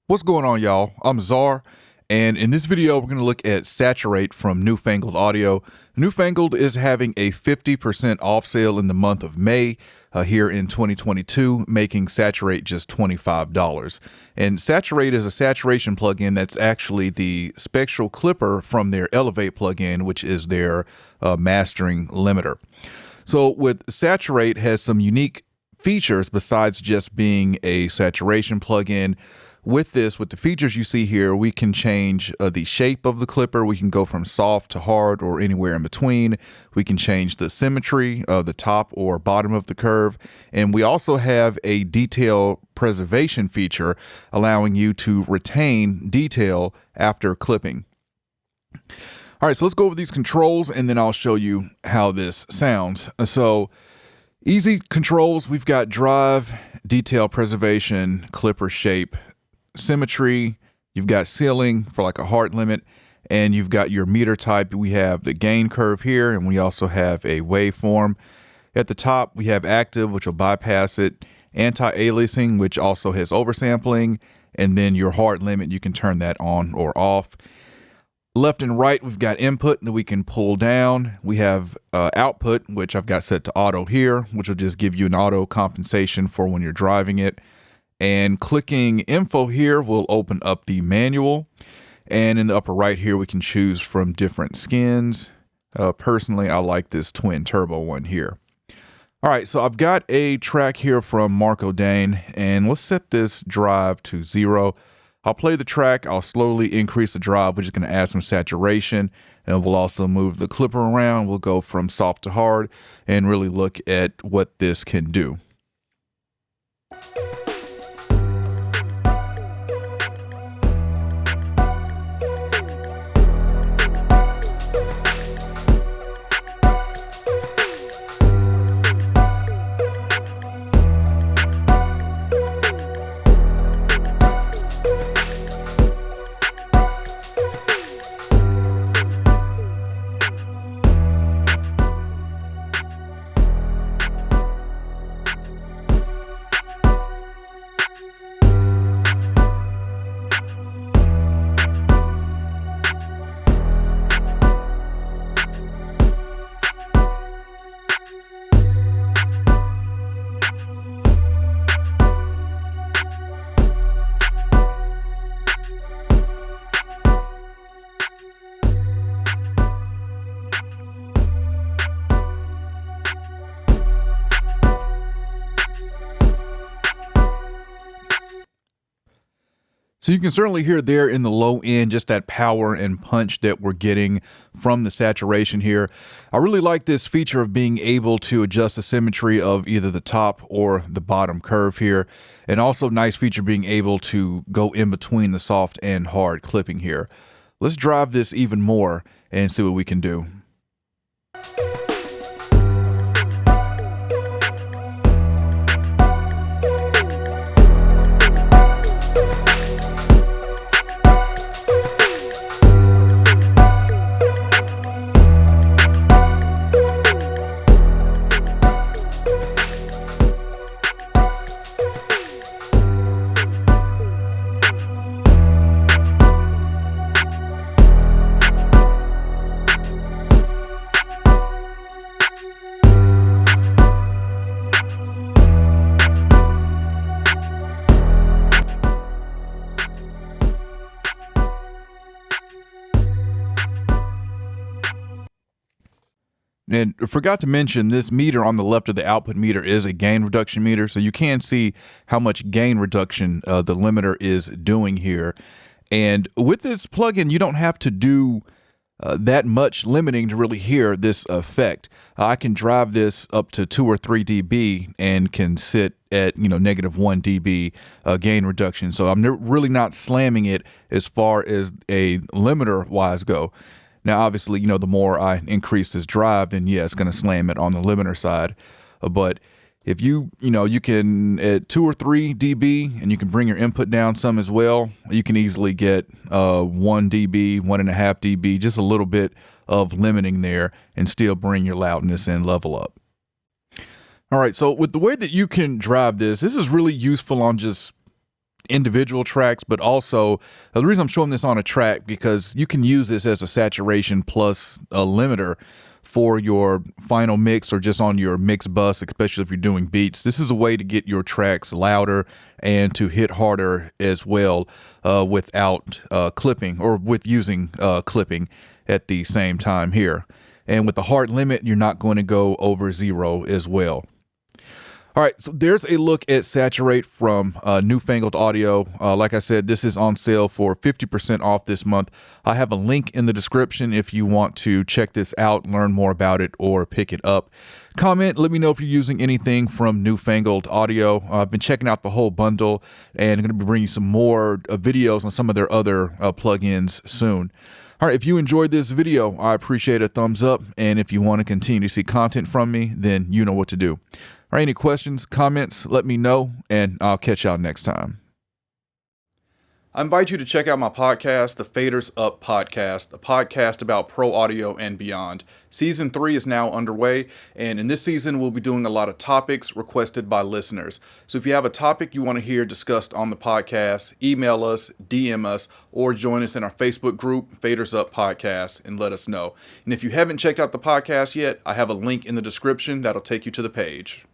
What's going on, y'all? I'm Czar, and in this video, we're going to look at Saturate from Newfangled Audio. Newfangled is having a 50% off sale in the month of May here in 2022, making Saturate just $25. And Saturate is a saturation plugin that's actually the spectral clipper from their Elevate plugin, which is their mastering limiter. So with Saturate has some unique features besides just being a saturation plugin. With the features you see here, we can change the shape of the clipper. We can go from soft to hard or anywhere in between. We can change the symmetry of the top or bottom of the curve. And we also have a detail preservation feature allowing you to retain detail after clipping. All right, so let's go over these controls and then I'll show you how this sounds. So easy controls, we've got drive, detail preservation, clipper shape, symmetry, you've got ceiling for like a hard limit, and you've got your meter type. We have the gain curve here, and we also have a waveform. At the top, we have active, which will bypass it, anti-aliasing, which also has oversampling, and then your hard limit, you can turn that on or off. Left and right, we've got input that we can pull down. We have output, which I've got set to auto here, which will just give you an auto compensation for when you're driving it. And clicking info here will open up the manual. And in the upper right here, we can choose from different skins. Personally, I like this twin turbo one here. All right, so I've got a track here from Marco Dane, and let's set this drive to 0. I'll play the track. I'll slowly increase the drive, which is going to add some saturation. And we'll also move the clipper around. We'll go from soft to hard and really look at what this can do. So you can certainly hear there in the low end just that power and punch that we're getting from the saturation here. I really like this feature of being able to adjust the symmetry of either the top or the bottom curve here. And also nice feature being able to go in between the soft and hard clipping here. Let's drive this even more and see what we can do. And I forgot to mention, this meter on the left of the output meter is a gain reduction meter. So you can see how much gain reduction the limiter is doing here. And with this plugin, you don't have to do that much limiting to really hear this effect. I can drive this up to 2 or 3 dB and can sit at, -1 dB gain reduction. So I'm really not slamming it as far as a limiter wise go. Now, obviously, the more I increase this drive, then yeah, it's going to slam it on the limiter side. But if you can at 2 or 3 dB, and you can bring your input down some as well, you can easily get 1 dB, 1.5 dB, just a little bit of limiting there, and still bring your loudness and level up. All right, so with the way that you can drive this, this is really useful on just individual tracks, but also the reason I'm showing this on a track because you can use this as a saturation plus a limiter for your final mix or just on your mix bus, especially if you're doing beats. This is a way to get your tracks louder and to hit harder as well without clipping or with using clipping at the same time here. And with the hard limit, you're not going to go over 0 as well. All right, so there's a look at Saturate from Newfangled Audio. Like I said, this is on sale for 50% off this month. I have a link in the description if you want to check this out, learn more about it, or pick it up. Comment, let me know if you're using anything from Newfangled Audio. I've been checking out the whole bundle, and I'm going to be bringing you some more videos on some of their other plugins soon. All right, if you enjoyed this video, I appreciate a thumbs up, and if you want to continue to see content from me, then you know what to do. All right, any questions, comments, let me know, and I'll catch y'all next time. I invite you to check out my podcast, the Faders Up Podcast, a podcast about pro audio and beyond. Season 3 is now underway, and in this season, we'll be doing a lot of topics requested by listeners. So if you have a topic you want to hear discussed on the podcast, email us, DM us, or join us in our Facebook group, Faders Up Podcast, and let us know. And if you haven't checked out the podcast yet, I have a link in the description that'll take you to the page.